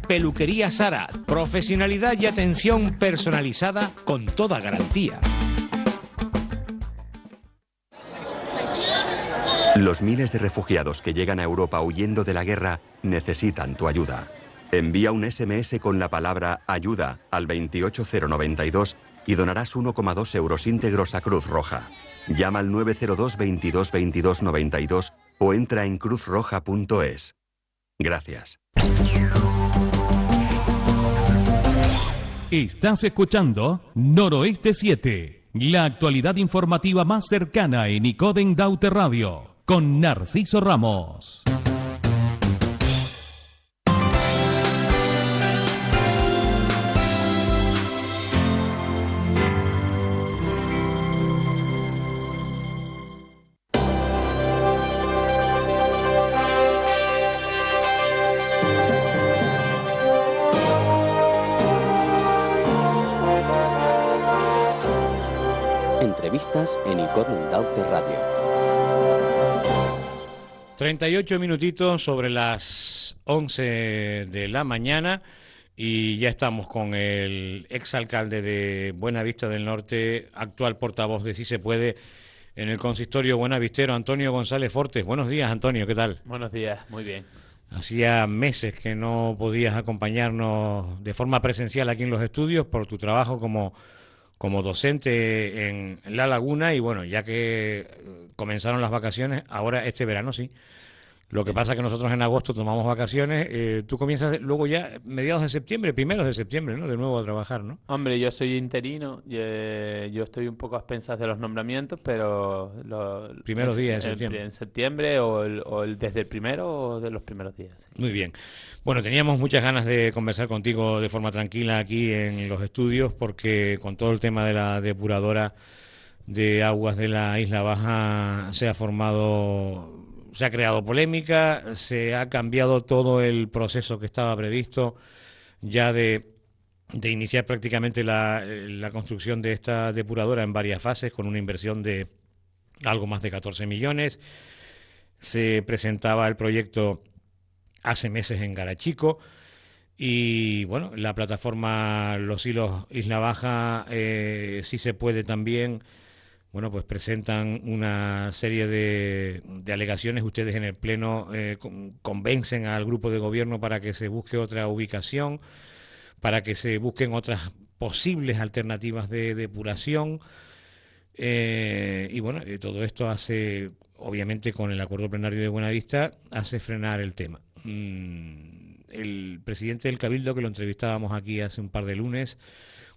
Peluquería Sarat. Profesionalidad y atención personalizada con toda garantía. Los miles de refugiados que llegan a Europa huyendo de la guerra necesitan tu ayuda. Envía un SMS con la palabra ayuda al 28092 y donarás 1,2 euros íntegros a Cruz Roja. Llama al 902 22 22 92 o entra en cruzroja.es. Gracias. Estás escuchando Noroeste 7, la actualidad informativa más cercana en Icoden Daute Radio, con Narciso Ramos. Entrevistas en Icoden Daute Radio. 38 minutitos sobre las 11 de la mañana y ya estamos con el exalcalde de Buenavista del Norte, actual portavoz de Si Se Puede en el consistorio buenavistero, Antonio González Fortes. Buenos días, Antonio, ¿qué tal? Buenos días, muy bien. Hacía meses que no podías acompañarnos de forma presencial aquí en los estudios por tu trabajo como docente en La Laguna y bueno, ya que comenzaron las vacaciones, ahora este verano sí. Lo que pasa es que nosotros en agosto tomamos vacaciones, tú comienzas luego ya mediados de septiembre, primeros de septiembre, ¿no? De nuevo a trabajar, ¿no? Hombre, yo soy interino, yo estoy un poco a expensas de los nombramientos, pero... Primeros días de septiembre. En septiembre desde el primero o de los primeros días. Sí. Muy bien. Bueno, teníamos muchas ganas de conversar contigo de forma tranquila aquí en los estudios porque con todo el tema de la depuradora de aguas de la Isla Baja se ha creado polémica, se ha cambiado todo el proceso que estaba previsto ya de iniciar prácticamente la construcción de esta depuradora en varias fases con una inversión de algo más de 14 millones. Se presentaba el proyecto hace meses en Garachico y bueno, la plataforma Los Hilos Isla Baja Si Se Puede también. Bueno, pues presentan una serie de alegaciones. Ustedes en el Pleno convencen al grupo de gobierno para que se busque otra ubicación, para que se busquen otras posibles alternativas de depuración. Y bueno, todo esto hace, obviamente con el acuerdo plenario de Buenavista, hace frenar el tema. El presidente del Cabildo, que lo entrevistábamos aquí hace un par de lunes,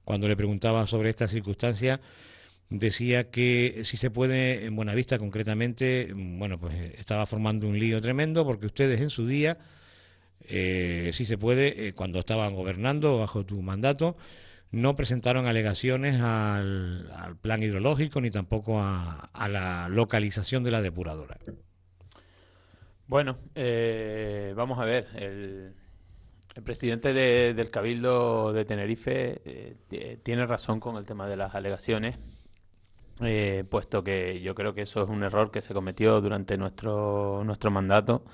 cuando le preguntaba sobre esta circunstancia, decía que Si Se Puede en Buenavista concretamente, bueno, pues estaba formando un lío tremendo porque ustedes en su día, Si Se Puede, cuando estaban gobernando bajo tu mandato, no presentaron alegaciones al plan hidrológico ni tampoco a la localización de la depuradora. Bueno, vamos a ver, el presidente del Cabildo de Tenerife tiene razón con el tema de las alegaciones. Puesto que yo creo que eso es un error que se cometió durante nuestro mandato,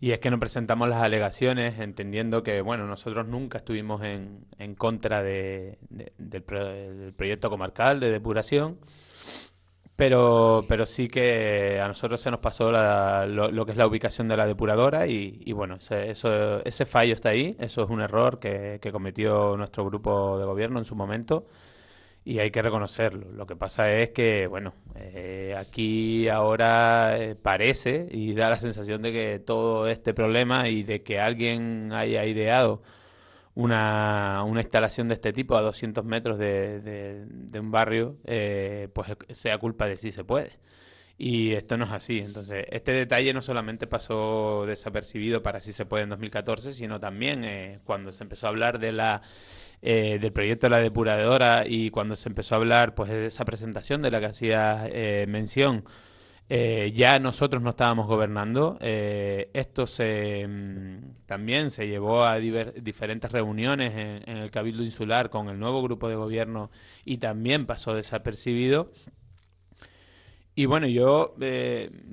y es que no presentamos las alegaciones entendiendo que, bueno, nosotros nunca estuvimos en contra del proyecto comarcal de depuración, pero sí que a nosotros se nos pasó lo que es la ubicación de la depuradora y bueno, ese fallo está ahí, eso es un error que cometió nuestro grupo de gobierno en su momento. Y hay que reconocerlo. Lo que pasa es que, bueno, aquí ahora parece y da la sensación de que todo este problema y de que alguien haya ideado una instalación de este tipo a 200 metros de un barrio, pues sea culpa de Si Se Puede. Y esto no es así. Entonces, este detalle no solamente pasó desapercibido para Si Se Puede en 2014, sino también cuando se empezó a hablar del proyecto de la depuradora y cuando se empezó a hablar pues de esa presentación de la que hacía mención, ya nosotros no estábamos gobernando. Esto también se llevó a diferentes reuniones en el Cabildo Insular con el nuevo grupo de gobierno y también pasó desapercibido. Y bueno, yo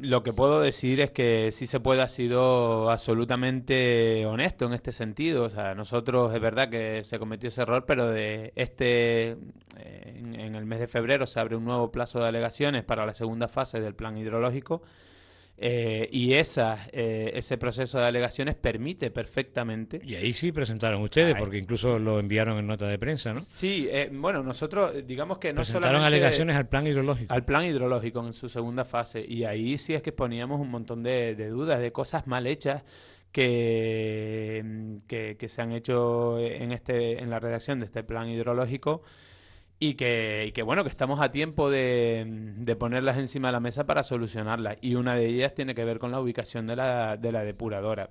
lo que puedo decir es que sí se puede ha sido absolutamente honesto en este sentido. O sea, nosotros es verdad que se cometió ese error, pero en el mes de febrero se abre un nuevo plazo de alegaciones para la segunda fase del plan hidrológico. Y ese proceso de alegaciones permite perfectamente. Y ahí sí presentaron ustedes, Ay, porque incluso lo enviaron en nota de prensa, ¿no? sí, bueno, nosotros digamos que no Presentaron solamente alegaciones al plan hidrológico. al plan hidrológico en su segunda fase, y ahí sí es que poníamos un montón de dudas, de cosas mal hechas que se han hecho en la redacción de este plan hidrológico y que bueno, que estamos a tiempo de ponerlas encima de la mesa para solucionarlas. Y una de ellas tiene que ver con la ubicación de la depuradora.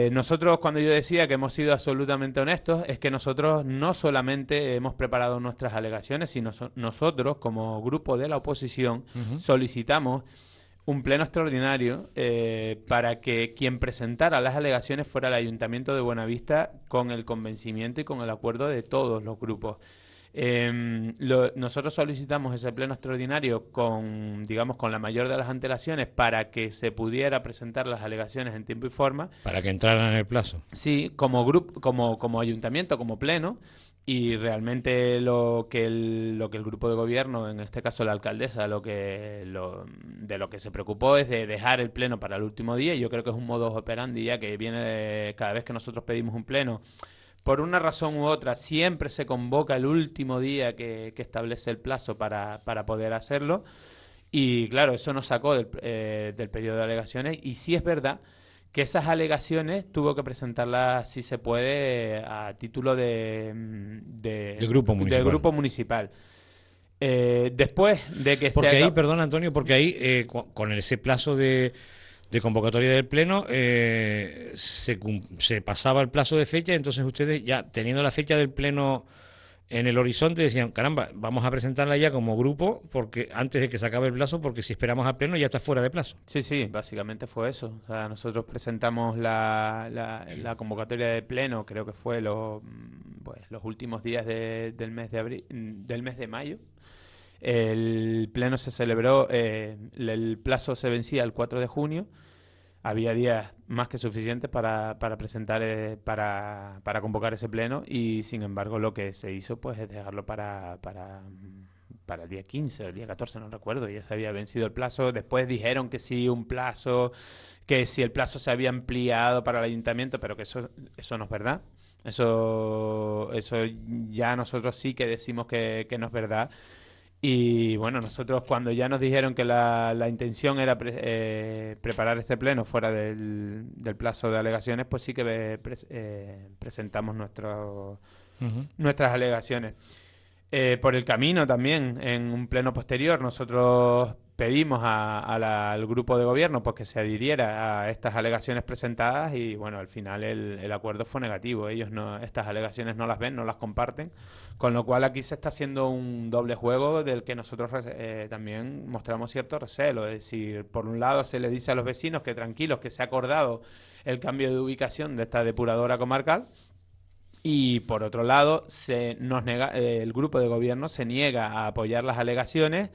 Nosotros, cuando yo decía que hemos sido absolutamente honestos, es que nosotros no solamente hemos preparado nuestras alegaciones, sino nosotros, como grupo de la oposición, Ujú. solicitamos un pleno extraordinario para que quien presentara las alegaciones fuera el Ayuntamiento de Buenavista, con el convencimiento y con el acuerdo de todos los grupos. Nosotros solicitamos ese pleno extraordinario con, digamos, con la mayor de las antelaciones para que se pudiera presentar las alegaciones en tiempo y forma. Para que entraran en el plazo. Sí, como grupo, como ayuntamiento, como pleno. Y realmente lo que el grupo de gobierno, en este caso la alcaldesa, de lo que se preocupó es de dejar el pleno para el último día. Y yo creo que es un modus operandi ya que viene cada vez que nosotros pedimos un pleno. Por una razón u otra, siempre se convoca el último día que establece el plazo para poder hacerlo. Y claro, eso nos sacó del periodo de alegaciones. Y sí es verdad que esas alegaciones tuvo que presentarlas, si se puede, a título De grupo municipal. de grupo municipal. Después de que Porque ahí, perdón Antonio, porque ahí con ese plazo de convocatoria del Pleno se pasaba el plazo de fecha, entonces ustedes ya teniendo la fecha del Pleno en el horizonte decían, caramba, vamos a presentarla ya como grupo porque antes de que se acabe el plazo, porque si esperamos al Pleno ya está fuera de plazo. Sí, sí, básicamente fue eso. O sea, nosotros presentamos la convocatoria de pleno, creo que fue los últimos días del mes de abril, del mes de mayo. El pleno se celebró, el plazo se vencía el 4 de junio. Había días más que suficientes para presentar, para convocar ese pleno, y sin embargo lo que se hizo pues es dejarlo para el día 15 o el día 14, no recuerdo, ya se había vencido el plazo. Después dijeron que sí, un plazo, que si el plazo se había ampliado para el ayuntamiento, pero que eso no es verdad. Eso ya nosotros sí que decimos que no es verdad. Y bueno, nosotros cuando ya nos dijeron que la intención era preparar este pleno fuera del plazo de alegaciones, pues sí que presentamos Ujú. nuestras alegaciones. Por el camino también, en un pleno posterior, nosotros pedimos al grupo de gobierno pues que se adhiriera a estas alegaciones presentadas, y bueno, al final el acuerdo fue negativo. Ellos estas alegaciones no las ven, no las comparten, con lo cual aquí se está haciendo un doble juego del que nosotros también mostramos cierto recelo. Es decir, por un lado se le dice a los vecinos que tranquilos, que se ha acordado el cambio de ubicación de esta depuradora comarcal, y por otro lado, el grupo de gobierno se niega a apoyar las alegaciones.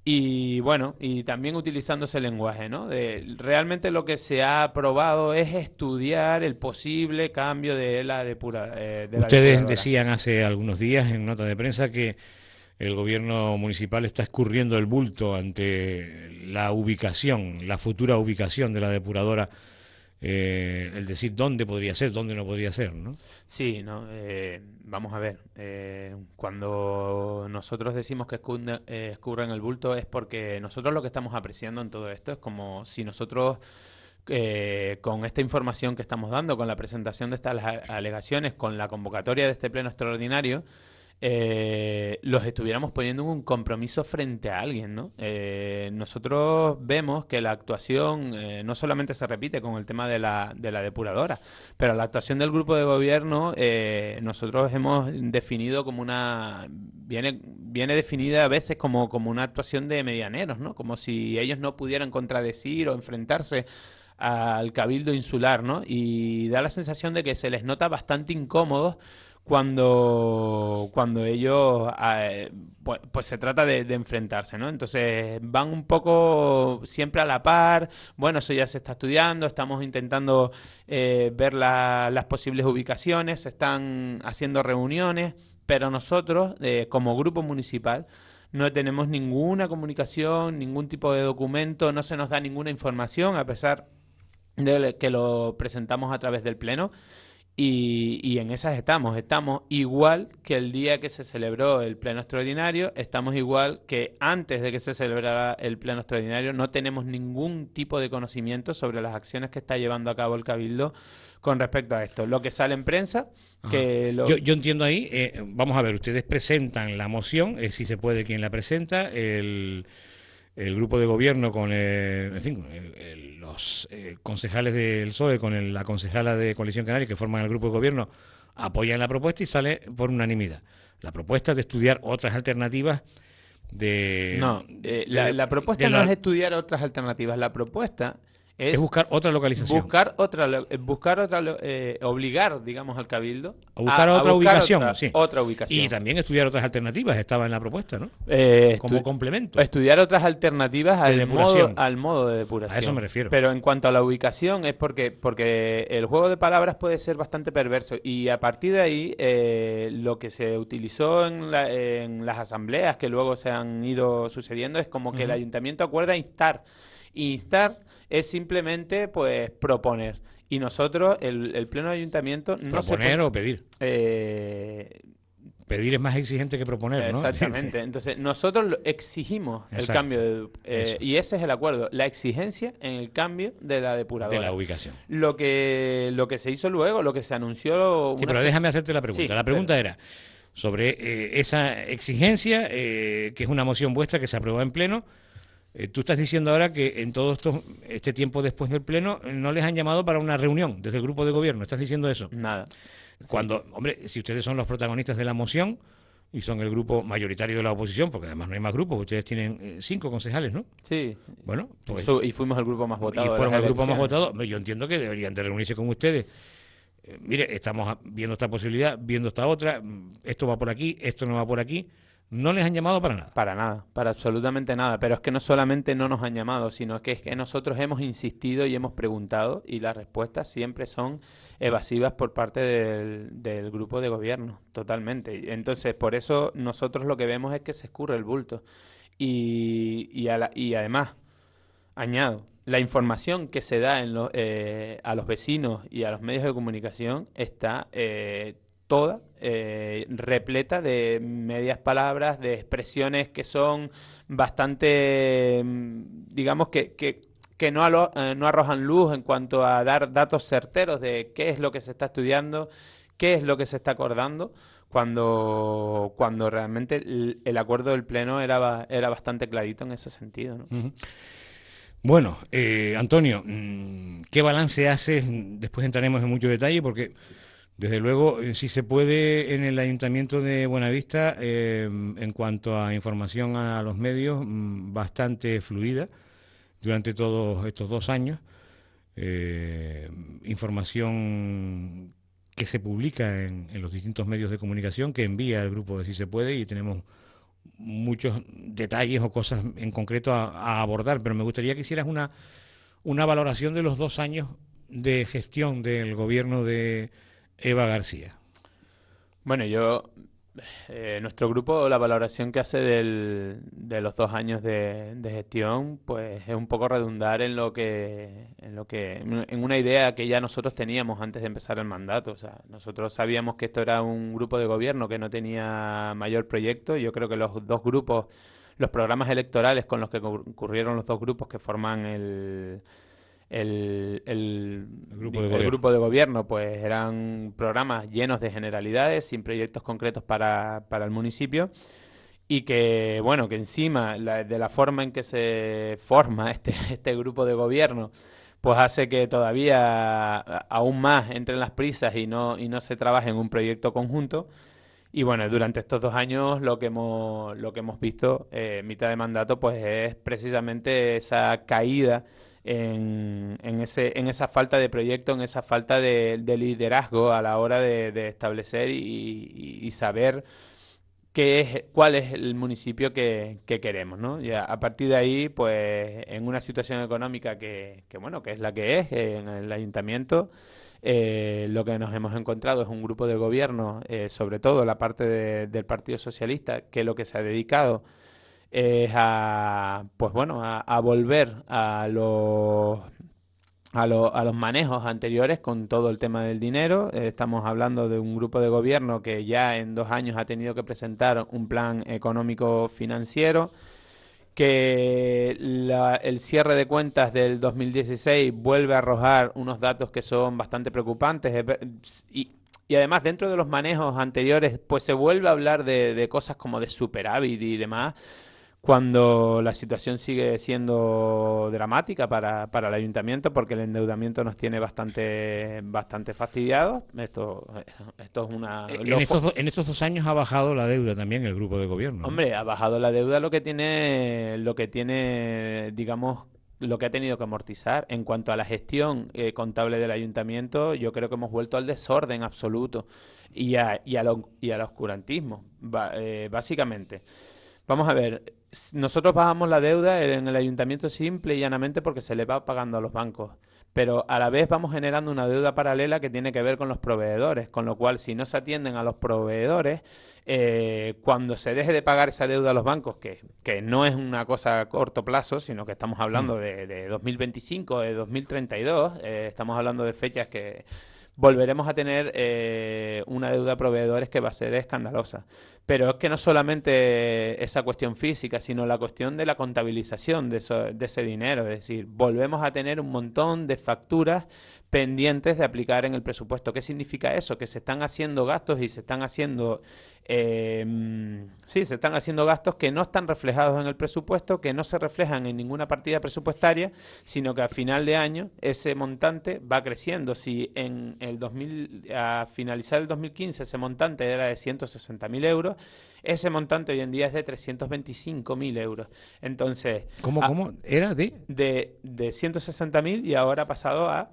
Y bueno, y también utilizando ese lenguaje, ¿no? Realmente lo que se ha aprobado es estudiar el posible cambio de la Ustedes depuradora. decían hace algunos días en nota de prensa que el gobierno municipal está escurriendo el bulto ante la ubicación, la futura ubicación de la depuradora, el decir dónde podría ser, dónde no podría ser, ¿no? Sí, ¿no? Vamos a ver. Cuando nosotros decimos que escurren el bulto es porque nosotros lo que estamos apreciando en todo esto es como si nosotros, con esta información que estamos dando, con la presentación de estas alegaciones, con la convocatoria de este pleno extraordinario, los estuviéramos poniendo en un compromiso frente a alguien, ¿no? Nosotros vemos que la actuación no solamente se repite con el tema de la depuradora, pero la actuación del grupo de gobierno nosotros hemos definido como viene definida a veces como una actuación de medianeros, ¿no? Como si ellos no pudieran contradecir o enfrentarse al Cabildo Insular, ¿no? Y da la sensación de que se les nota bastante incómodos cuando ellos, pues se trata de enfrentarse, ¿no? Entonces van un poco siempre a la par, bueno, eso ya se está estudiando, estamos intentando ver las posibles ubicaciones, se están haciendo reuniones, pero nosotros, como grupo municipal, no tenemos ninguna comunicación, ningún tipo de documento, no se nos da ninguna información, a pesar de que lo presentamos a través del Pleno. Y en esas estamos igual que el día que se celebró el pleno extraordinario, estamos igual que antes de que se celebrara el pleno extraordinario, no tenemos ningún tipo de conocimiento sobre las acciones que está llevando a cabo el Cabildo con respecto a esto. Lo que sale en prensa, que lo... Yo entiendo ahí, vamos a ver, ustedes presentan la moción, si se puede quien la presenta, el grupo de gobierno con en fin, los concejales del PSOE con la concejala de Coalición Canaria que forman el grupo de gobierno apoyan la propuesta y sale por unanimidad. La propuesta es de estudiar otras alternativas de... No, la propuesta no es estudiar otras alternativas, la propuesta es buscar otra localización. Obligar, digamos, al Cabildo a buscar otra ubicación. Sí. Otra ubicación. Y también estudiar otras alternativas, estaba en la propuesta, ¿no? Como complemento. Estudiar otras alternativas al modo de depuración. A eso me refiero. Pero en cuanto a la ubicación, es porque el juego de palabras puede ser bastante perverso. Y a partir de ahí, lo que se utilizó en las asambleas que luego se han ido sucediendo es como que el ayuntamiento acuerda instar. Instar es simplemente pues proponer. Y nosotros, el pleno de ayuntamiento, no se ¿Proponer o pedir? Pedir es más exigente que proponer, ¿no? Exactamente. Entonces, nosotros exigimos el cambio y ese es el acuerdo, la exigencia en el cambio de la depuradora. De la ubicación. Lo que se hizo luego, lo que se anunció... Sí, pero déjame hacerte la pregunta. Sí, la pregunta era sobre esa exigencia, que es una moción vuestra que se aprobó en pleno. Tú estás diciendo ahora que en todo este tiempo después del pleno no les han llamado para una reunión desde el grupo de gobierno. ¿Estás diciendo eso? Nada. Cuando, hombre, si ustedes son los protagonistas de la moción y son el grupo mayoritario de la oposición, porque además no hay más grupos, ustedes tienen 5 concejales, ¿no? Sí. Bueno, pues, y fuimos el grupo más votado. Y fueron el grupo más votado. Yo entiendo que deberían de reunirse con ustedes. Mire, estamos viendo esta posibilidad, viendo esta otra, esto va por aquí, esto no va por aquí. ¿No les han llamado para nada? Para nada, para absolutamente nada. Pero es que no solamente no nos han llamado, sino que es que nosotros hemos insistido y hemos preguntado y las respuestas siempre son evasivas por parte del grupo de gobierno, totalmente. Entonces, por eso nosotros lo que vemos es que se escurre el bulto. Y además, añado, la información que se da a los vecinos y a los medios de comunicación está... toda repleta de medias palabras, de expresiones que son bastante, digamos, que no arrojan luz en cuanto a dar datos certeros de qué es lo que se está estudiando, qué es lo que se está acordando, cuando realmente el acuerdo del Pleno era bastante clarito en ese sentido, ¿no? Uh-huh. Bueno, Antonio, ¿qué balance haces? Después entraremos en mucho detalle porque... Desde luego, si se puede, en el Ayuntamiento de Buenavista, en cuanto a información a los medios, bastante fluida durante todos estos 2 años. Información que se publica en los distintos medios de comunicación, que envía el grupo de Si se puede, y tenemos muchos detalles o cosas en concreto a abordar, pero me gustaría que hicieras una valoración de los 2 años de gestión del gobierno de Eva García. Bueno, nuestro grupo, la valoración que hace de los 2 años de gestión, pues es un poco redundar en una idea que ya nosotros teníamos antes de empezar el mandato. O sea, nosotros sabíamos que esto era un grupo de gobierno que no tenía mayor proyecto. Yo creo que los 2 grupos, los programas electorales con los que concurrieron los 2 grupos que forman el grupo de gobierno, pues eran programas llenos de generalidades, sin proyectos concretos para el municipio, y que, bueno, que encima de la forma en que se forma este grupo de gobierno, pues hace que todavía aún más entren las prisas y no se trabaje en un proyecto conjunto. Y bueno, durante estos 2 años lo que hemos visto, mitad de mandato, pues es precisamente esa caída en esa falta de proyecto, en esa falta de liderazgo a la hora de establecer y saber cuál es el municipio que queremos, ¿no? Y a partir de ahí, pues en una situación económica bueno, que es la que es, en el ayuntamiento, lo que nos hemos encontrado es un grupo de gobierno, sobre todo la parte del Partido Socialista, que lo que se ha dedicado es pues bueno, a volver a los manejos anteriores con todo el tema del dinero. Estamos hablando de un grupo de gobierno que ya en 2 años ha tenido que presentar un plan económico financiero, que el cierre de cuentas del 2016 vuelve a arrojar unos datos que son bastante preocupantes. Y además, dentro de los manejos anteriores, pues se vuelve a hablar de cosas como de superávit y demás, cuando la situación sigue siendo dramática para el ayuntamiento, porque el endeudamiento nos tiene bastante fastidiados. Esto es una... En estos 2 años ha bajado la deuda también el grupo de gobierno, ¿no? Hombre, ha bajado la deuda lo que tiene, digamos, lo que ha tenido que amortizar. En cuanto a la gestión contable del ayuntamiento, yo creo que hemos vuelto al desorden absoluto y al oscurantismo, básicamente. Vamos a ver, nosotros bajamos la deuda en el ayuntamiento simple y llanamente porque se le va pagando a los bancos, pero a la vez vamos generando una deuda paralela que tiene que ver con los proveedores, con lo cual si no se atienden a los proveedores, cuando se deje de pagar esa deuda a los bancos, que no es una cosa a corto plazo, sino que estamos hablando de 2025, de 2032, estamos hablando de fechas que volveremos a tener una deuda a proveedores que va a ser escandalosa. Pero es que no solamente esa cuestión física, sino la cuestión de la contabilización de ese dinero. Es decir, volvemos a tener un montón de facturas pendientes de aplicar en el presupuesto. ¿Qué significa eso? Que se están haciendo gastos y se están haciendo gastos que no están reflejados en el presupuesto, que no se reflejan en ninguna partida presupuestaria, sino que a final de año ese montante va creciendo. Si a finalizar el 2015 ese montante era de 160.000 euros, ese montante hoy en día es de 325.000 euros. Entonces, ¿Cómo? ¿Era de 160.000 y ahora ha pasado a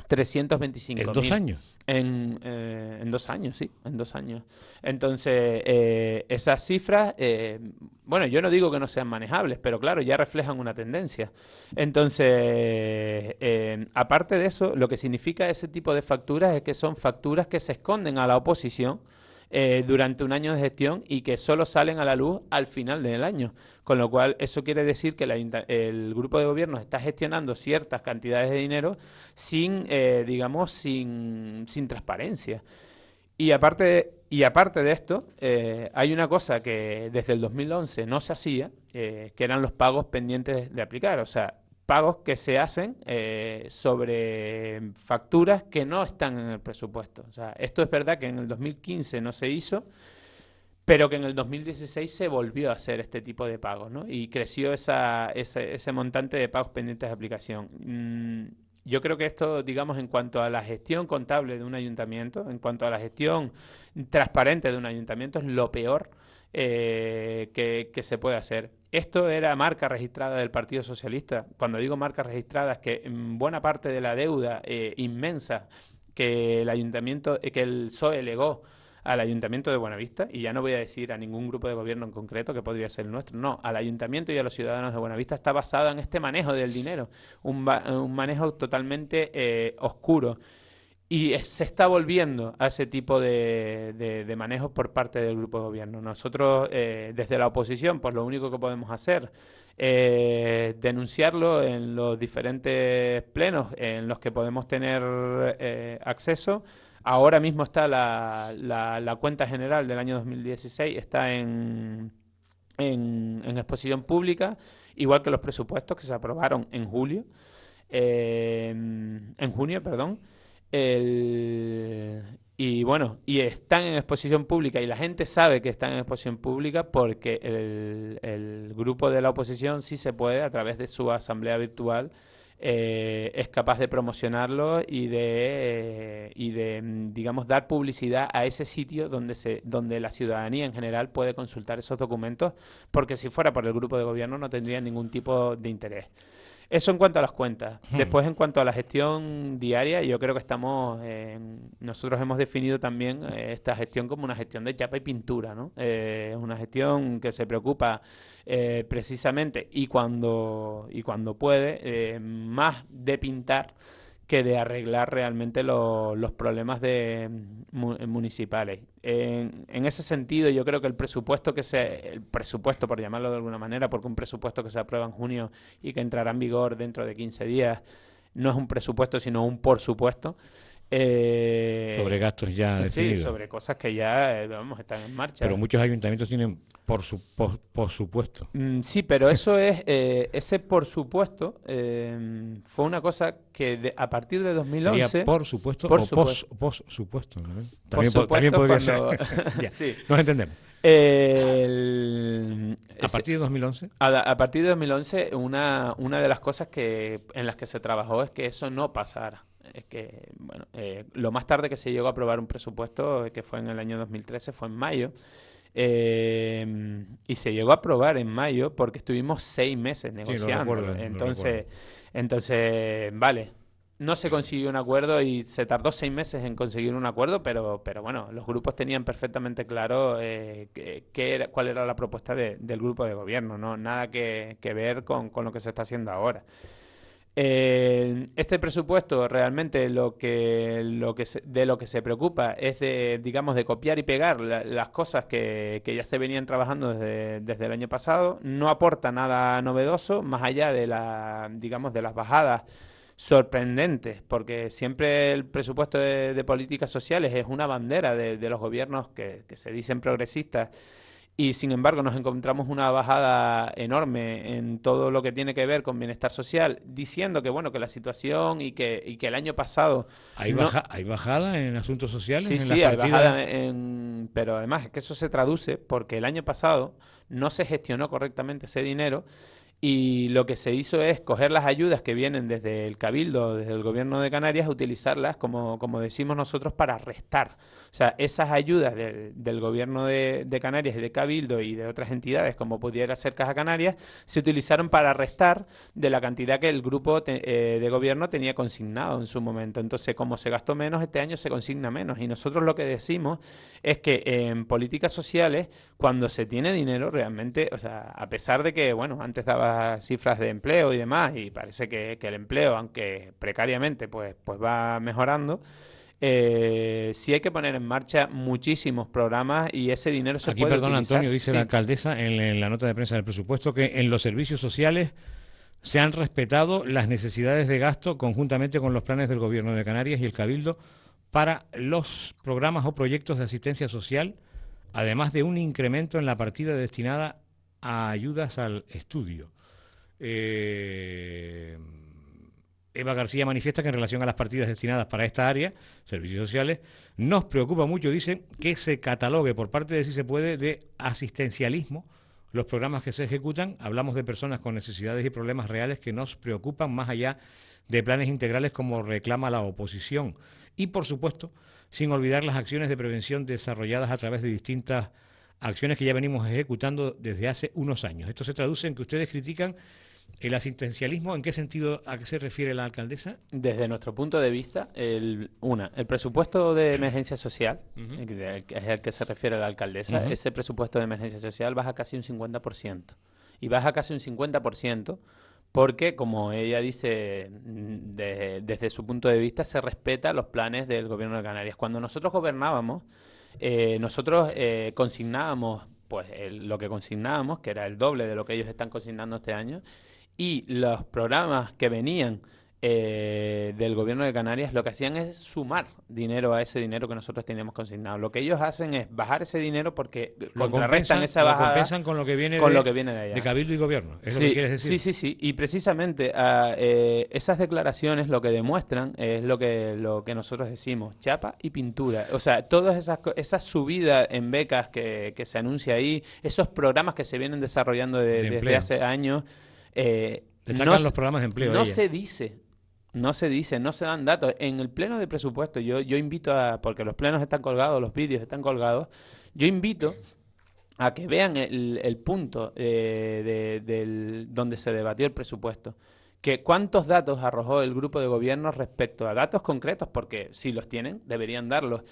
325.000. ¿En 2 años? En 2 años, sí, en 2 años. Entonces, esas cifras, bueno, yo no digo que no sean manejables, pero claro, ya reflejan una tendencia. Entonces, aparte de eso, lo que significa ese tipo de facturas es que son facturas que se esconden a la oposición durante un año de gestión y que solo salen a la luz al final del año. Con lo cual, eso quiere decir que el grupo de gobierno está gestionando ciertas cantidades de dinero sin transparencia. Y aparte de esto, hay una cosa que desde el 2011 no se hacía, que eran los pagos pendientes de aplicar. O sea, pagos que se hacen sobre facturas que no están en el presupuesto. O sea, esto es verdad que en el 2015 no se hizo, pero que en el 2016 se volvió a hacer este tipo de pagos, ¿no? Y creció ese montante de pagos pendientes de aplicación. Yo creo que esto, digamos, en cuanto a la gestión contable de un ayuntamiento, en cuanto a la gestión transparente de un ayuntamiento, es lo peor que se puede hacer. Esto era marca registrada del Partido Socialista. Cuando digo marca registrada es que buena parte de la deuda inmensa que el PSOE legó al Ayuntamiento de Buenavista, y ya no voy a decir a ningún grupo de gobierno en concreto que podría ser el nuestro, no, al Ayuntamiento y a los ciudadanos de Buenavista, está basada en este manejo del dinero, un manejo totalmente oscuro. Y se está volviendo a ese tipo de manejos por parte del grupo de gobierno. Nosotros, desde la oposición, pues lo único que podemos hacer es denunciarlo en los diferentes plenos en los que podemos tener acceso. Ahora mismo está la cuenta general del año 2016, está en exposición pública, igual que los presupuestos que se aprobaron en junio, perdón. Y bueno, y están en exposición pública y la gente sabe que están en exposición pública porque el grupo de la oposición sí se puede, a través de su asamblea virtual, es capaz de promocionarlo y de digamos, dar publicidad a ese sitio donde la ciudadanía en general puede consultar esos documentos, porque si fuera por el grupo de gobierno no tendría ningún tipo de interés. Eso en cuanto a las cuentas. Hmm. Después, en cuanto a la gestión diaria, yo creo que nosotros hemos definido también esta gestión como una gestión de chapa y pintura, ¿no? Es una gestión que se preocupa precisamente y cuando puede, más de pintar que de arreglar realmente los problemas municipales. En ese sentido, yo creo que el presupuesto por llamarlo de alguna manera, porque un presupuesto que se aprueba en junio y que entrará en vigor dentro de 15 días, no es un presupuesto, sino un por supuesto. Sobre gastos ya Sí, definidos. sobre cosas que ya, están en marcha. Pero muchos ayuntamientos tienen por supuesto. Sí, pero eso es, ese por supuesto, fue una cosa que a partir de 2011... Sería por supuesto por o supuesto. pos supuesto. ¿no? Por También supuesto, podría cuando- ser. Ya, Sí. nos entendemos. A Ese- partir de 2011, a partir de 2011, una de las cosas en las que se trabajó es que eso no pasara. Es que, bueno, lo más tarde que se llegó a aprobar un presupuesto, que fue en el año 2013, fue en mayo. Y se llegó a aprobar en mayo porque estuvimos 6 meses negociando. recuerdo, lo Entonces, vale, no se consiguió un acuerdo y se tardó 6 meses en conseguir un acuerdo, pero bueno, los grupos tenían perfectamente claro cuál era la propuesta del grupo de gobierno, ¿no? Nada que ver con lo que se está haciendo ahora. Este presupuesto realmente de lo que se preocupa es digamos, de copiar y pegar las cosas que ya se venían trabajando desde el año pasado. No aporta nada novedoso, más allá digamos, de las bajadas sorprendentes, porque siempre el presupuesto de políticas sociales es una bandera de los gobiernos que se dicen progresistas. Y sin embargo nos encontramos una bajada enorme en todo lo que tiene que ver con bienestar social, diciendo que bueno, que la situación y que el año pasado ¿hay bajada en asuntos sociales? sí, en sí, las hay partidas? bajada pero además es que eso se traduce porque el año pasado no se gestionó correctamente ese dinero y lo que se hizo es coger las ayudas que vienen desde el Cabildo, desde el Gobierno de Canarias, utilizarlas, como decimos nosotros, para restar. O sea, esas ayudas del Gobierno de Canarias y de Cabildo y de otras entidades, como pudiera ser Caja Canarias, se utilizaron para restar de la cantidad que el grupo de gobierno tenía consignado en su momento. Entonces, como se gastó menos, este año se consigna menos. Y nosotros lo que decimos es que en políticas sociales, cuando se tiene dinero, realmente, o sea, a pesar de que, bueno, antes daba cifras de empleo y demás, y parece que el empleo, aunque precariamente, pues va mejorando, sí hay que poner en marcha muchísimos programas y ese dinero se Aquí, puede perdón, utilizar. Antonio, dice Sí. la alcaldesa en la nota de prensa del presupuesto que en los servicios sociales se han respetado las necesidades de gasto conjuntamente con los planes del Gobierno de Canarias y el Cabildo para los programas o proyectos de asistencia social, además de un incremento en la partida destinada a ayudas al estudio. Eva García manifiesta que en relación a las partidas destinadas para esta área, servicios sociales, nos preocupa mucho, dice, que se catalogue por parte de Si Se Puede de asistencialismo los programas que se ejecutan. Hablamos de personas con necesidades y problemas reales que nos preocupan más allá de planes integrales como reclama la oposición. Y, por supuesto, sin olvidar las acciones de prevención desarrolladas a través de distintas acciones que ya venimos ejecutando desde hace unos años. Esto se traduce en que ustedes critican el asistencialismo. ¿En qué sentido, a qué se refiere la alcaldesa? Desde nuestro punto de vista, el presupuesto de emergencia social, que es el que se refiere a la alcaldesa, ese presupuesto de emergencia social baja casi un 50%. Y baja casi un 50% porque, como ella dice, desde su punto de vista, se respeta los planes del Gobierno de Canarias. Cuando nosotros gobernábamos, nosotros consignábamos pues lo que consignábamos, que era el doble de lo que ellos están consignando este año, y los programas que venían del Gobierno de Canarias lo que hacían es sumar dinero a ese dinero que nosotros teníamos consignado. Lo que ellos hacen es bajar ese dinero porque contrarrestan esa bajada. Lo compensan con lo que viene, de allá. De Cabildo y Gobierno, es sí, lo que quieres decir. Sí. Y precisamente esas declaraciones lo que demuestran es lo que nosotros decimos, chapa y pintura. O sea, todas esas subidas en becas que se anuncia ahí, esos programas que se vienen desarrollando desde hace años, destacan los programas de empleo. No se dice. No se dice, no se dan datos. En el pleno de presupuesto, yo invito porque los plenos están colgados, los vídeos están colgados, yo invito a que vean el punto donde se debatió el presupuesto, que cuántos datos arrojó el grupo de gobierno respecto a datos concretos, porque si los tienen, deberían darlos.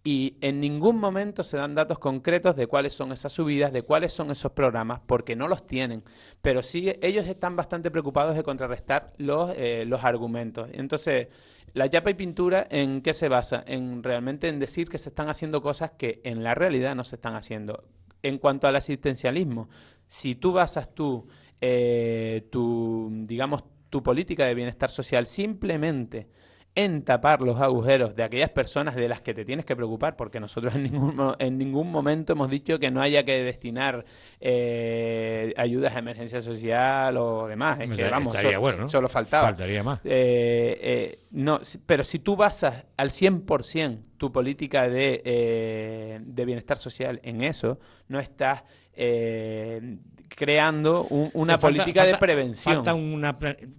Y en ningún momento se dan datos concretos de cuáles son esas subidas, de cuáles son esos programas, porque no los tienen. Pero sí, ellos están bastante preocupados de contrarrestar los argumentos. Entonces, la Yapa y Pintura, ¿en qué se basa? En realmente en decir que se están haciendo cosas que en la realidad no se están haciendo. En cuanto al asistencialismo, si tú basas digamos, tu política de bienestar social simplemente en tapar los agujeros de aquellas personas de las que te tienes que preocupar, porque nosotros en ningún momento hemos dicho que no haya que destinar ayudas a emergencia social o demás. Es que, vamos, bueno, ¿no? Solo faltaba. Faltaría más. No, pero si tú basas al 100% tu política de bienestar social en eso, no estás creando una política de prevención.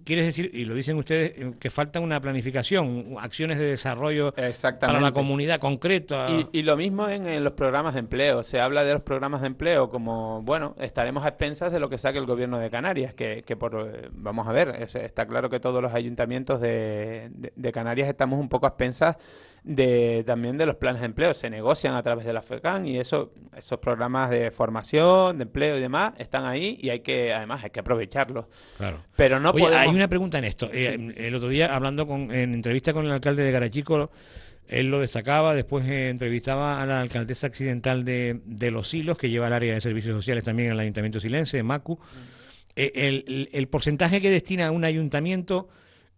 Quieres decir, y lo dicen ustedes, que falta una planificación, acciones de desarrollo para la comunidad concreta. Y lo mismo en los programas de empleo. Se habla de los programas de empleo como, bueno, estaremos a expensas de lo que saque el gobierno de Canarias, vamos a ver, está claro que todos los ayuntamientos de Canarias estamos un poco a expensas también de los planes de empleo. Se negocian a través de la FECAN y esos programas de formación, de empleo y demás están ahí y además hay que aprovecharlos. Claro. Pero no podemos... Hay una pregunta en esto. Sí. El otro día, en entrevista con el alcalde de Garachico, él lo destacaba, después entrevistaba a la alcaldesa accidental de Los Silos, que lleva el área de servicios sociales también en el Ayuntamiento Silense, Macu. El porcentaje que destina un ayuntamiento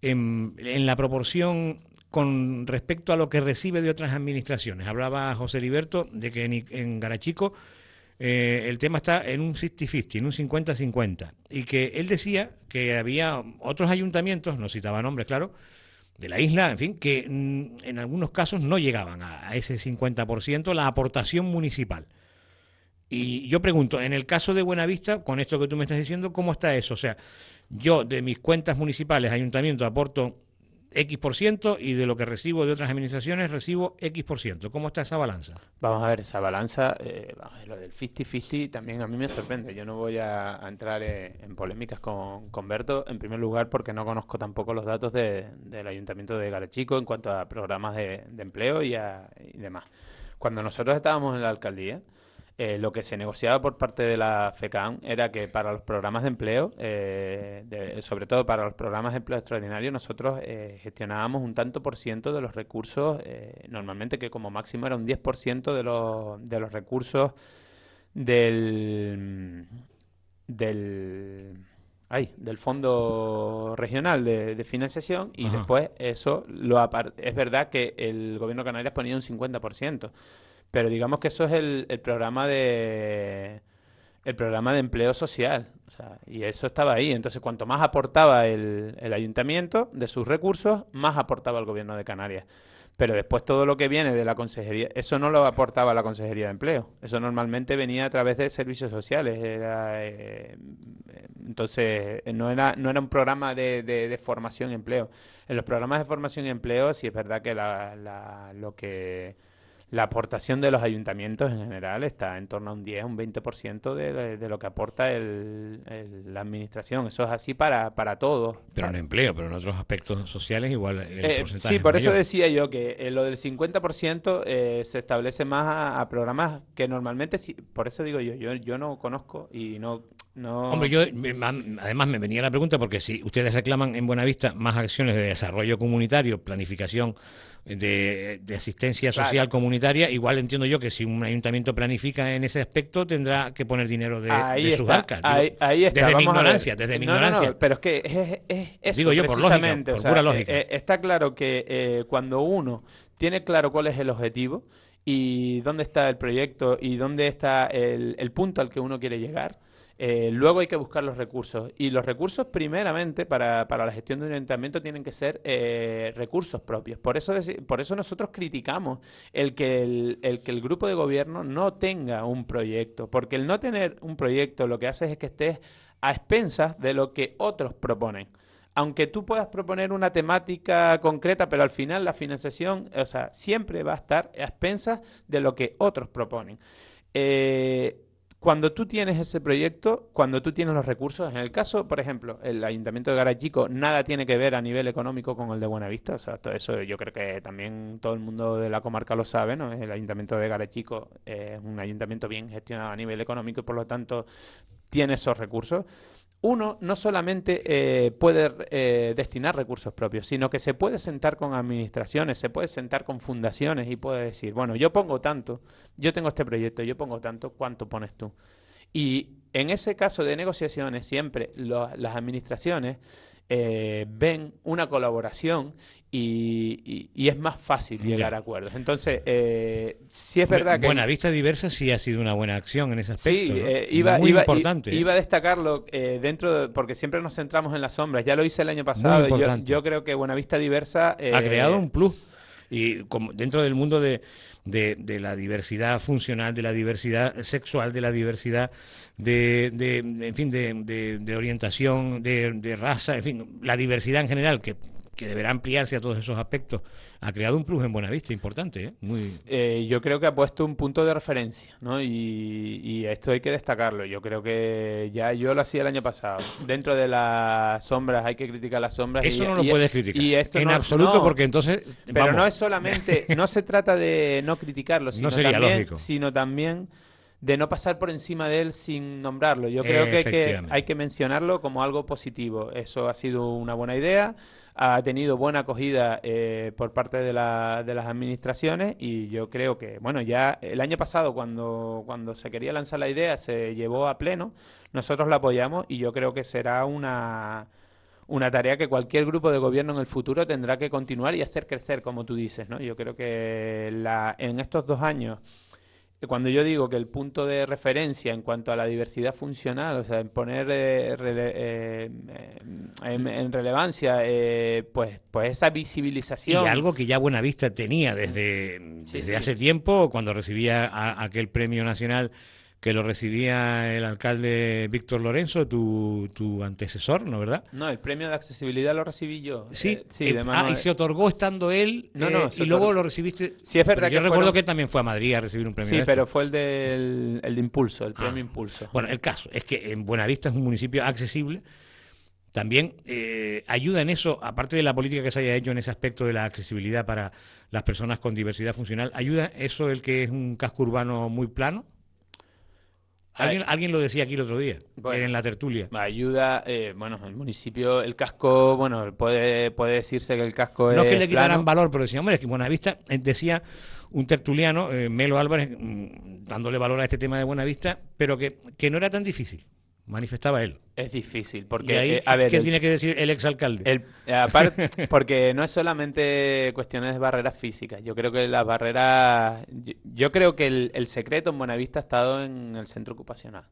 en la proporción con respecto a lo que recibe de otras administraciones. Hablaba José Heriberto de que en Garachico el tema está en un 50-50, en un 50-50, y que él decía que había otros ayuntamientos, no citaba nombres, claro, de la isla, en fin, que en algunos casos no llegaban a ese 50% la aportación municipal. Y yo pregunto, en el caso de Buenavista, con esto que tú me estás diciendo, ¿cómo está eso? O sea, yo de mis cuentas municipales, ayuntamiento, aporto X% y de lo que recibo de otras administraciones recibo X%. ¿Cómo está esa balanza? Vamos a ver, esa balanza, lo del 50-50 también a mí me sorprende. Yo no voy a entrar en polémicas con Berto, en primer lugar porque no conozco tampoco los datos del Ayuntamiento de Garachico en cuanto a programas de empleo y demás. Cuando nosotros estábamos en la alcaldía, lo que se negociaba por parte de la FECAN era que para los programas de empleo, sobre todo para los programas de empleo extraordinario, nosotros gestionábamos un tanto por ciento de los recursos, normalmente que como máximo era un 10% de los recursos del Fondo Regional de Financiación y Ajá. Después eso es verdad que el Gobierno de Canarias ponía un 50%. Pero digamos que eso es el programa de empleo social, o sea, y eso estaba ahí. Entonces, cuanto más aportaba el ayuntamiento de sus recursos, más aportaba el gobierno de Canarias. Pero después todo lo que viene de la consejería, eso no lo aportaba la Consejería de Empleo. Eso normalmente venía a través de servicios sociales. Entonces, no era un programa de formación y empleo. En los programas de formación y empleo, sí es verdad que la aportación de los ayuntamientos en general está en torno a un 10, un 20% de lo que aporta la administración. Eso es así para todos. Pero en empleo, pero en otros aspectos sociales igual el porcentaje Sí, es por eso mayor. decía yo que lo del 50% se establece más a programas que normalmente, por eso digo yo no conozco y no... Hombre, además me venía la pregunta porque si ustedes reclaman en Buenavista más acciones de desarrollo comunitario, planificación de asistencia social comunitaria, igual entiendo yo que si un ayuntamiento planifica en ese aspecto tendrá que poner dinero de sus arcas. Ahí está. Desde mi Vamos a ver. ignorancia. No, pero es que es eso, digo yo por lógica, precisamente. por O sea, pura lógica. Está claro que cuando uno tiene claro cuál es el objetivo y dónde está el proyecto y dónde está el punto al que uno quiere llegar, luego hay que buscar los recursos. Y los recursos, primeramente, para la gestión de un ayuntamiento tienen que ser recursos propios. Por eso nosotros criticamos el que el grupo de gobierno no tenga un proyecto. Porque el no tener un proyecto lo que hace es que estés a expensas de lo que otros proponen. Aunque tú puedas proponer una temática concreta, pero al final la financiación, o sea, siempre va a estar a expensas de lo que otros proponen. cuando tú tienes ese proyecto, cuando tú tienes los recursos, en el caso, por ejemplo, el Ayuntamiento de Garachico nada tiene que ver a nivel económico con el de Buenavista, o sea, todo eso yo creo que también todo el mundo de la comarca lo sabe, ¿no? El Ayuntamiento de Garachico es un ayuntamiento bien gestionado a nivel económico y por lo tanto tiene esos recursos. Uno no solamente puede destinar recursos propios, sino que se puede sentar con administraciones, se puede sentar con fundaciones y puede decir, bueno, yo pongo tanto, yo tengo este proyecto, yo pongo tanto, ¿cuánto pones tú? Y en ese caso de negociaciones, siempre las administraciones ven una colaboración y es más fácil llegar a acuerdos. Entonces, sí es verdad que... Buenavista Diversa sí ha sido una buena acción en ese aspecto, Sí, ¿no? Muy importante. Iba a destacarlo porque siempre nos centramos en las sombras. Ya lo hice el año pasado. Yo creo que Buenavista Diversa... ha creado un plus. Y como dentro del mundo de la diversidad funcional, de la diversidad sexual, de la diversidad en fin, de orientación, de raza, en fin, la diversidad en general, que deberá ampliarse a todos esos aspectos, ha creado un plus en Buenavista importante, ¿eh? Muy... yo creo que ha puesto un punto de referencia, ¿no? Y esto hay que destacarlo. Yo creo que ya yo lo hacía el año pasado. Dentro de las sombras hay que criticar las sombras. Eso no lo puedes criticar. Y esto en no, absoluto, no, porque entonces... Pero vamos. no es solamente... No se trata de no criticarlo, No sería lógico. sino también de no pasar por encima de él sin nombrarlo. Yo creo que hay que mencionarlo como algo positivo. Eso ha sido una buena idea. Ha tenido buena acogida por parte de las administraciones y yo creo que, bueno, ya el año pasado cuando se quería lanzar la idea se llevó a pleno, nosotros la apoyamos y yo creo que será una tarea que cualquier grupo de gobierno en el futuro tendrá que continuar y hacer crecer, como tú dices, ¿no? Yo creo que en estos 2 años, cuando yo digo que el punto de referencia en cuanto a la diversidad funcional, o sea, en poner en relevancia pues esa visibilización... Y algo que ya Buenavista tenía desde hace tiempo, cuando recibía aquel premio nacional que lo recibía el alcalde Víctor Lorenzo, tu antecesor, ¿no, verdad? No, el premio de accesibilidad lo recibí yo. Sí, de mano y se otorgó estando él, y luego lo recibiste... Sí, es verdad que yo recuerdo que él también fue a Madrid a recibir un premio. Sí, pero fue el de Impulso, el premio Impulso. Bueno, el caso es que en Buenavista es un municipio accesible. También ayuda en eso, aparte de la política que se haya hecho en ese aspecto de la accesibilidad para las personas con diversidad funcional, ¿ayuda eso el que es un casco urbano muy plano? Alguien lo decía aquí el otro día, en la tertulia. Ayuda, bueno, el municipio, el casco, bueno, puede decirse que el casco no es es que le quitaran plano. valor, pero decía, hombre, es que Buenavista, decía un tertuliano, Melo Álvarez, dándole valor a este tema de Buenavista, pero que no era tan difícil. Manifestaba él. Es difícil, porque... ¿Y ahí, a ver, qué tiene que decir el exalcalde? Aparte, porque no es solamente cuestiones de barreras físicas. Yo creo que las barreras... Yo creo que el secreto en Buenavista ha estado en el centro ocupacional.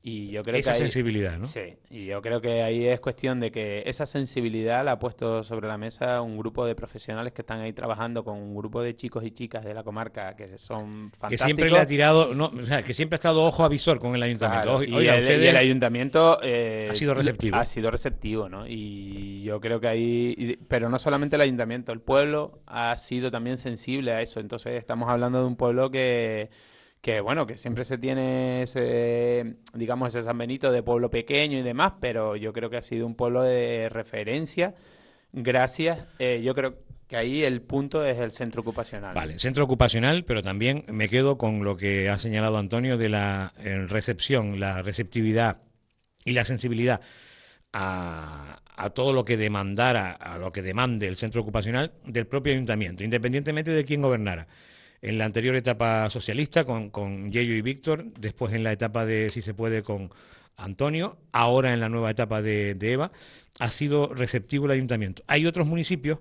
Y yo creo esa que sensibilidad, ¿no? Sí, y yo creo que ahí es cuestión de que esa sensibilidad la ha puesto sobre la mesa un grupo de profesionales que están ahí trabajando con un grupo de chicos y chicas de la comarca que son fantásticos. Que siempre le ha tirado, que siempre ha estado ojo a visor con el ayuntamiento. Claro, y el ayuntamiento ha sido receptivo. Ha sido receptivo, ¿no? Y yo creo que ahí, pero no solamente el ayuntamiento, el pueblo ha sido también sensible a eso. Entonces estamos hablando de un pueblo que bueno, que siempre se tiene ese San Benito de pueblo pequeño y demás, pero yo creo que ha sido un pueblo de referencia. Gracias. Yo creo que ahí el punto es el centro ocupacional. Vale, centro ocupacional, pero también me quedo con lo que ha señalado Antonio de la recepción, la receptividad y la sensibilidad a todo lo que demandara, a lo que demande el centro ocupacional del propio ayuntamiento, independientemente de quién gobernara. En la anterior etapa socialista con Yello y Víctor, después en la etapa de, si se puede, con Antonio, ahora en la nueva etapa de Eva, ha sido receptivo el ayuntamiento. Hay otros municipios,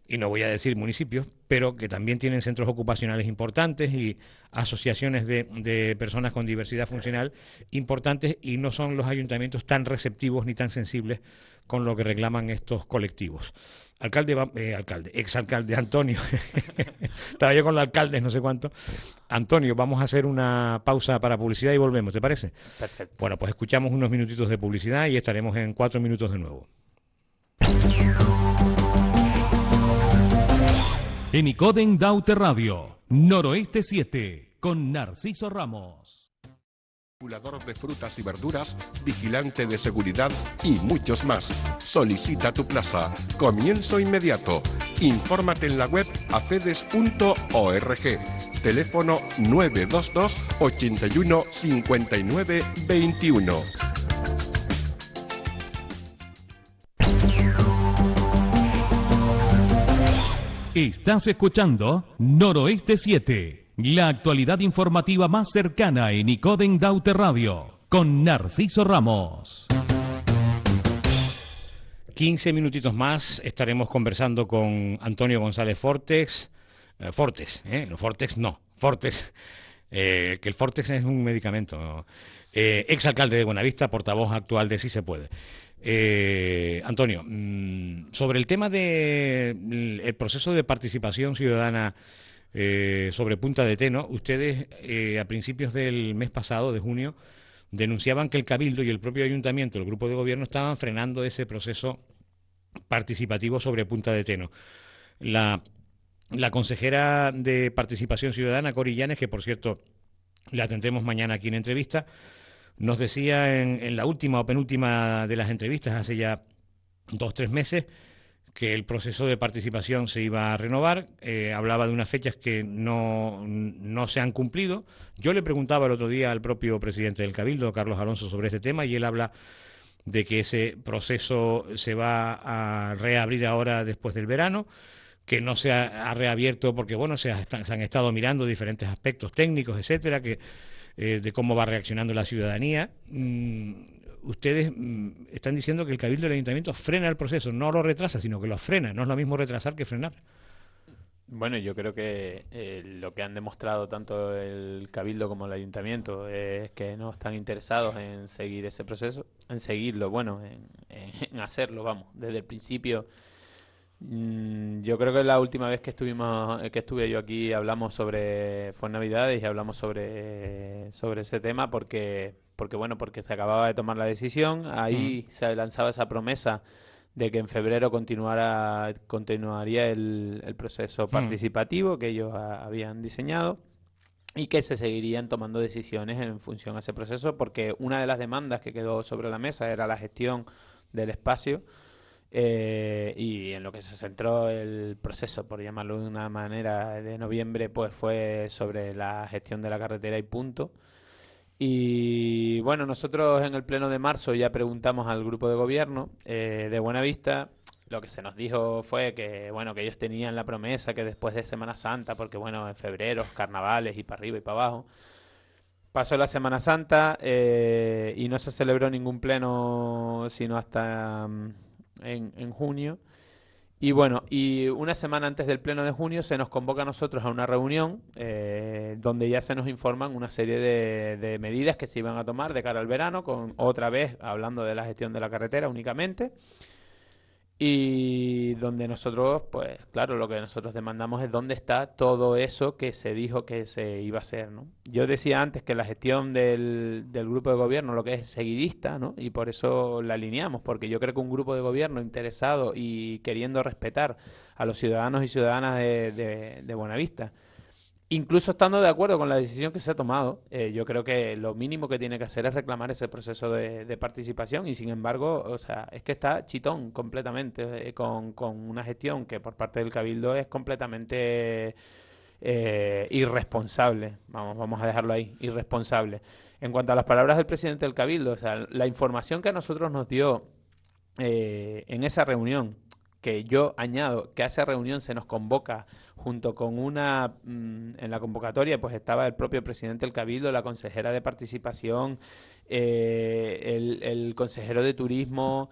y no voy a decir municipios, pero que también tienen centros ocupacionales importantes y asociaciones de personas con diversidad funcional importantes, y no son los ayuntamientos tan receptivos ni tan sensibles con lo que reclaman estos colectivos. Exalcalde Antonio, estaba yo con los alcaldes, no sé cuánto. Antonio, vamos a hacer una pausa para publicidad y volvemos, ¿te parece? Perfecto. Bueno, pues escuchamos unos minutitos de publicidad y estaremos en 4 minutos de nuevo. En Icoden Daute Radio, Noroeste 7, con Narciso Ramos. Manipulador de frutas y verduras, vigilante de seguridad y muchos más. Solicita tu plaza. Comienzo inmediato. Infórmate en la web acedes.org. Teléfono 922 81 59 21. Estás escuchando Noroeste 7, la actualidad informativa más cercana en Icoden Daute Radio, con Narciso Ramos. 15 minutitos más estaremos conversando con Antonio González Fortes. Fortes, que el Fortex es un medicamento, ¿no? Exalcalde de Buenavista, portavoz actual de Sí se puede. Antonio, sobre el tema del proceso de participación ciudadana sobre Punta de Teno, ustedes a principios del mes pasado, de junio, denunciaban que el Cabildo y el propio Ayuntamiento, el grupo de gobierno, estaban frenando ese proceso participativo sobre Punta de Teno. La consejera de Participación Ciudadana, Cori Llanes, que por cierto la tendremos mañana aquí en entrevista, nos decía en la última o penúltima de las entrevistas, hace ya 2 o 3 meses, que el proceso de participación se iba a renovar. Hablaba de unas fechas que no se han cumplido. Yo le preguntaba el otro día al propio presidente del Cabildo, Carlos Alonso, sobre este tema, y él habla de que ese proceso se va a reabrir ahora después del verano, que no se ha reabierto porque bueno se han estado mirando diferentes aspectos técnicos, etcétera, que de cómo va reaccionando la ciudadanía. Ustedes están diciendo que el Cabildo y el Ayuntamiento frena el proceso, no lo retrasa, sino que lo frena. No es lo mismo retrasar que frenar. Bueno, yo creo que lo que han demostrado tanto el Cabildo como el Ayuntamiento es que no están interesados en seguir ese proceso, en seguirlo, bueno, en hacerlo, vamos, desde el principio. Yo creo que la última vez que estuve yo aquí hablamos fue en Navidades y hablamos sobre ese tema porque se acababa de tomar la decisión. Ahí se lanzaba esa promesa de que en febrero continuaría el proceso participativo que ellos habían diseñado y que se seguirían tomando decisiones en función a ese proceso, porque una de las demandas que quedó sobre la mesa era la gestión del espacio. Y en lo que se centró el proceso, por llamarlo de una manera, de noviembre, pues fue sobre la gestión de la carretera y punto. Y bueno, nosotros en el pleno de marzo ya preguntamos al grupo de gobierno de Buenavista. Lo que se nos dijo fue que bueno, que ellos tenían la promesa que después de Semana Santa, porque bueno, en febrero, carnavales y para arriba y para abajo. Pasó la Semana Santa y no se celebró ningún pleno sino hasta en junio. Y bueno, y una semana antes del pleno de junio se nos convoca a nosotros a una reunión donde ya se nos informan una serie de medidas que se iban a tomar de cara al verano, con otra vez hablando de la gestión de la carretera únicamente. Y donde nosotros, pues claro, lo que nosotros demandamos es dónde está todo eso que se dijo que se iba a hacer, ¿no? Yo decía antes que la gestión del grupo de gobierno lo que es seguidista, ¿no? Y por eso la alineamos, porque yo creo que un grupo de gobierno interesado y queriendo respetar a los ciudadanos y ciudadanas de Buenavista, incluso estando de acuerdo con la decisión que se ha tomado, yo creo que lo mínimo que tiene que hacer es reclamar ese proceso de participación y sin embargo, o sea, es que está chitón completamente con una gestión que por parte del Cabildo es completamente irresponsable. Vamos a dejarlo ahí, irresponsable. En cuanto a las palabras del presidente del Cabildo, o sea, la información que a nosotros nos dio en esa reunión, que yo añado que a esa reunión se nos convoca junto con en la convocatoria pues estaba el propio presidente del Cabildo, la consejera de Participación, el consejero de Turismo.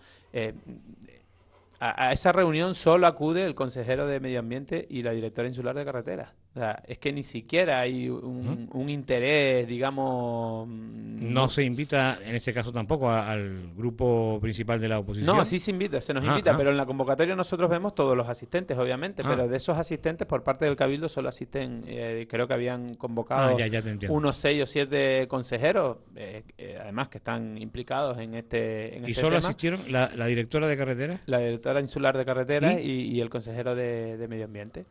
A esa reunión solo acude el consejero de Medio Ambiente y la directora insular de Carreteras. O sea, es que ni siquiera hay un interés, digamos... No se invita, en este caso tampoco, al grupo principal de la oposición. No, sí se invita, se nos invita, pero en la convocatoria nosotros vemos todos los asistentes, obviamente, pero de esos asistentes, por parte del Cabildo, solo asisten, creo que habían convocado unos 6 o 7 consejeros, además que están implicados en este tema. ¿Y solo asistieron la directora de carreteras? La directora insular de carreteras y el consejero de Medio Ambiente.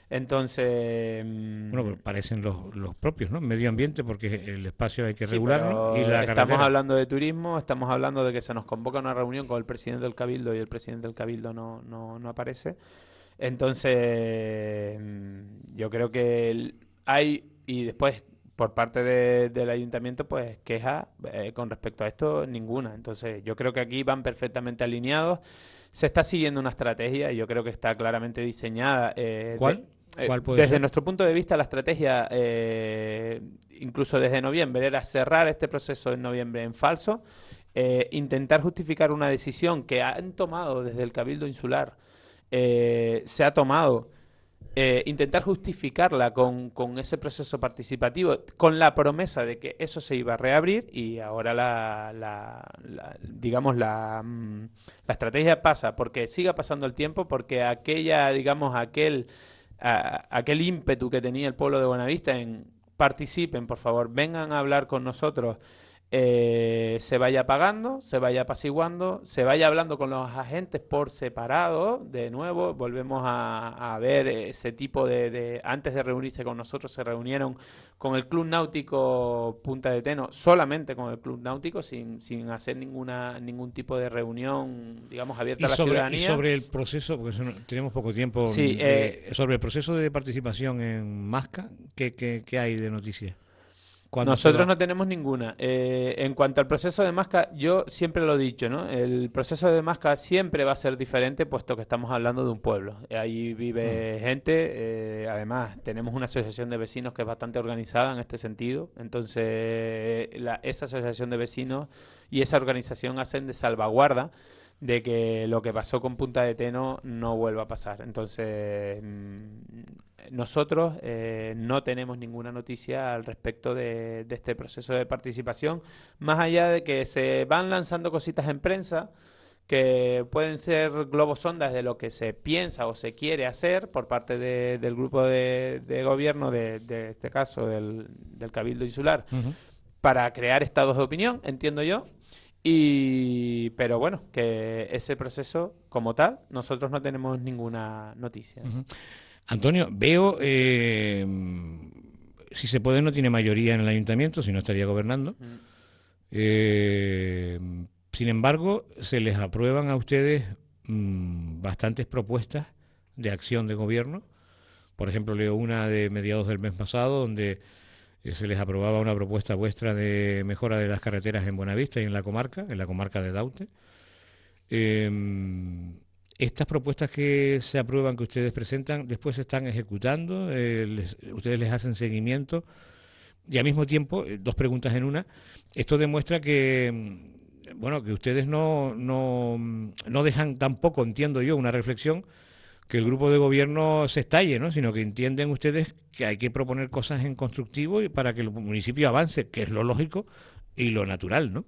Entonces, Bueno, pero parecen los propios, ¿no? Medio ambiente, porque el espacio hay que sí, regularlo pero y la estamos carretera. hablando de turismo, estamos hablando de que se nos convoca una reunión con el presidente del Cabildo y el presidente del Cabildo no aparece. Entonces, yo creo que hay, y después por parte del ayuntamiento, pues queja con respecto a esto, ninguna. Entonces, yo creo que aquí van perfectamente alineados. Se está siguiendo una estrategia, y yo creo que está claramente diseñada. ¿Cuál? ¿Cuál puede Desde ser? nuestro punto de vista, la estrategia, incluso desde noviembre, era cerrar este proceso en noviembre en falso, intentar justificar una decisión que han tomado desde el Cabildo Insular, se ha tomado, intentar justificarla con ese proceso participativo, con la promesa de que eso se iba a reabrir, y ahora digamos, la estrategia pasa porque siga pasando el tiempo, porque aquella, digamos, aquel ímpetu que tenía el pueblo de Buenavista en participen, por favor, vengan a hablar con nosotros, se vaya apagando, se vaya apaciguando, se vaya hablando con los agentes por separado. De nuevo, volvemos a ver ese tipo antes de reunirse con nosotros, se reunieron con el Club Náutico Punta de Teno, solamente con el Club Náutico, sin hacer ningún tipo de reunión, digamos, abierta a la Y ciudadanía. sobre el proceso, porque tenemos poco tiempo, Sí, sobre el proceso de participación en Masca, ¿qué hay de noticias? ¿Cuándo se nosotros va? no tenemos ninguna. En cuanto al proceso de Masca, yo siempre lo he dicho, ¿no? El proceso de Masca siempre va a ser diferente, puesto que estamos hablando de un pueblo. Ahí vive gente, además tenemos una asociación de vecinos que es bastante organizada en este sentido. Entonces, esa asociación de vecinos y esa organización hacen de salvaguarda de que lo que pasó con Punta de Teno no vuelva a pasar. Entonces, nosotros no tenemos ninguna noticia al respecto de este proceso de participación, más allá de que se van lanzando cositas en prensa que pueden ser globos sondas de lo que se piensa o se quiere hacer por parte del grupo de gobierno, de este caso del Cabildo Insular, Ujú. para crear estados de opinión, entiendo yo. Pero bueno, que ese proceso como tal, nosotros no tenemos ninguna noticia. Ujú. Antonio, veo, si se puede, no tiene mayoría en el ayuntamiento, si no estaría gobernando. Mm. Eh, Sin embargo, se les aprueban a ustedes bastantes propuestas de acción de gobierno. Por ejemplo, leo una de mediados del mes pasado donde se les aprobaba una propuesta vuestra de mejora de las carreteras en Buenavista y en la comarca de Daute. Estas propuestas que se aprueban, que ustedes presentan, después se están ejecutando, ustedes les hacen seguimiento y al mismo tiempo, dos preguntas en una, esto demuestra que, bueno, que ustedes no dejan tampoco, entiendo yo, una reflexión que el grupo de gobierno se estalle, ¿no? Sino que entienden ustedes que hay que proponer cosas en constructivo y para que el municipio avance, que es lo lógico y lo natural, ¿no?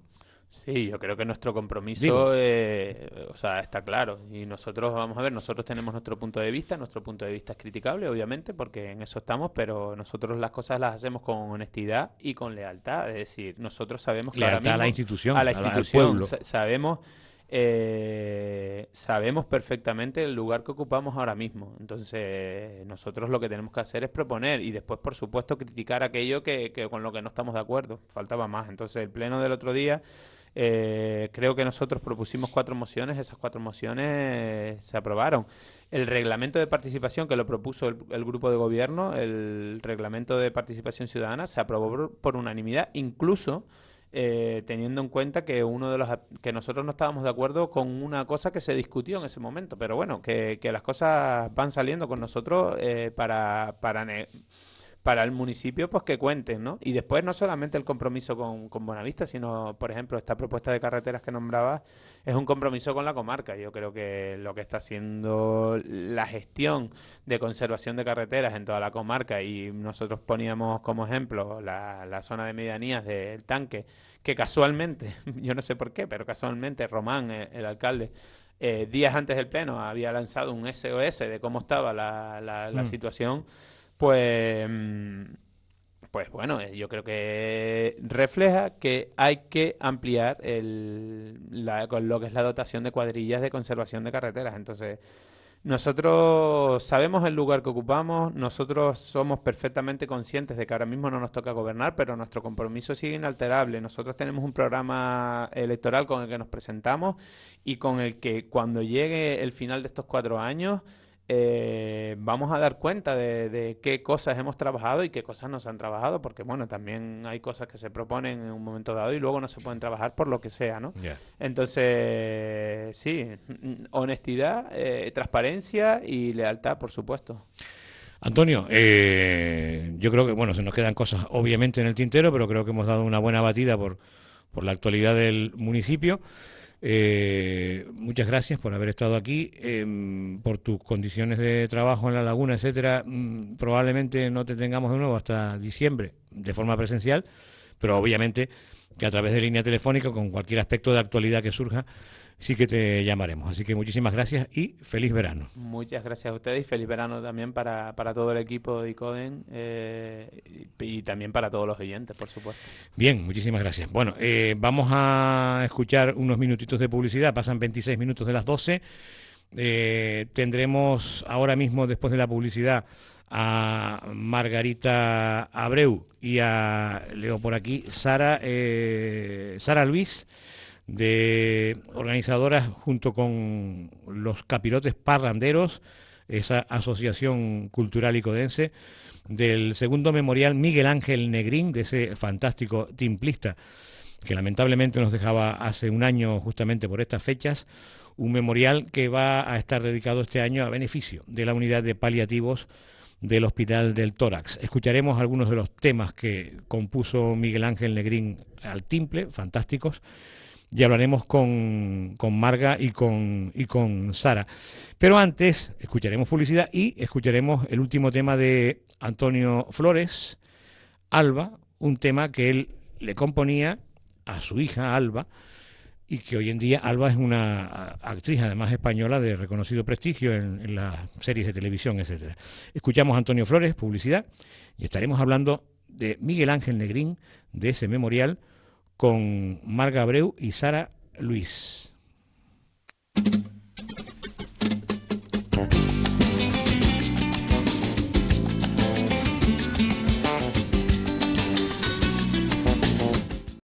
Sí, yo creo que nuestro Digo, compromiso, o sea, está claro. Y nosotros, vamos a ver, nosotros tenemos nuestro punto de vista es criticable, obviamente, porque en eso estamos, pero nosotros las cosas las hacemos con honestidad y con lealtad. Es decir, nosotros sabemos que ahora lealtad a la mismo, institución, a la al institución, pueblo. sabemos perfectamente el lugar que ocupamos ahora mismo. Entonces, nosotros lo que tenemos que hacer es proponer y después, por supuesto, criticar aquello que con lo que no estamos de acuerdo. Faltaba más. Entonces, el pleno del otro día, creo que nosotros propusimos 4 mociones, esas 4 mociones se aprobaron. El reglamento de participación que lo propuso el grupo de gobierno, el reglamento de participación ciudadana, se aprobó por unanimidad, incluso teniendo en cuenta que que nosotros no estábamos de acuerdo con una cosa que se discutió en ese momento, pero bueno, que las cosas van saliendo con nosotros para el municipio, pues que cuenten, ¿no? Y después no solamente el compromiso con Buenavista, sino, por ejemplo, esta propuesta de carreteras que nombrabas es un compromiso con la comarca. Yo creo que lo que está haciendo la gestión de conservación de carreteras en toda la comarca, y nosotros poníamos como ejemplo la zona de medianías del Tanque, que casualmente, yo no sé por qué, pero casualmente Román, el alcalde, días antes del pleno había lanzado un SOS de cómo estaba la situación. Pues, pues bueno, yo creo que refleja que hay que ampliar con lo que es la dotación de cuadrillas de conservación de carreteras. Entonces, Nosotros sabemos el lugar que ocupamos, nosotros somos perfectamente conscientes de que ahora mismo no nos toca gobernar, pero nuestro compromiso sigue inalterable. Nosotros tenemos un programa electoral con el que nos presentamos y con el que cuando llegue el final de estos 4 años vamos a dar cuenta de qué cosas hemos trabajado y qué cosas no se han trabajado, porque bueno, también hay cosas que se proponen en un momento dado y luego no se pueden trabajar por lo que sea, ¿no? Ya. Entonces, sí, honestidad, transparencia y lealtad, por supuesto. Antonio, yo creo que, bueno, se nos quedan cosas obviamente en el tintero, pero creo que hemos dado una buena batida por la actualidad del municipio. Muchas gracias por haber estado aquí, por tus condiciones de trabajo en la laguna, etcétera. Probablemente no te tengamos de nuevo hasta diciembre de forma presencial, pero obviamente que a través de línea telefónica, con cualquier aspecto de actualidad que surja, sí que te llamaremos. Así que muchísimas gracias y feliz verano. Muchas gracias a ustedes y feliz verano también para todo el equipo de ICODEN y también para todos los oyentes, por supuesto. Bien, muchísimas gracias. Bueno, vamos a escuchar unos minutitos de publicidad. Pasan 26 minutos de las 12. Tendremos ahora mismo, después de la publicidad, a Margarita Abreu y a, leo por aquí, Sara Luis, de organizadoras junto con los Capirotes Parranderos, esa asociación cultural icodense, del segundo memorial Miguel Ángel Negrín, de ese fantástico timplista que lamentablemente nos dejaba hace un año justamente por estas fechas, un memorial que va a estar dedicado este año a beneficio de la unidad de paliativos del Hospital del Tórax. Escucharemos algunos de los temas que compuso Miguel Ángel Negrín al timple, fantásticos, y hablaremos con Marga y con Sara. Pero antes escucharemos publicidad y escucharemos el último tema de Antonio Flores, Alba, un tema que él le componía a su hija Alba, y que hoy en día Alba es una actriz, además española, de reconocido prestigio en las series de televisión, etcétera. Escuchamos a Antonio Flores, publicidad, y estaremos hablando de Miguel Ángel Negrín, de ese memorial, con Marga Abreu y Sara Luis.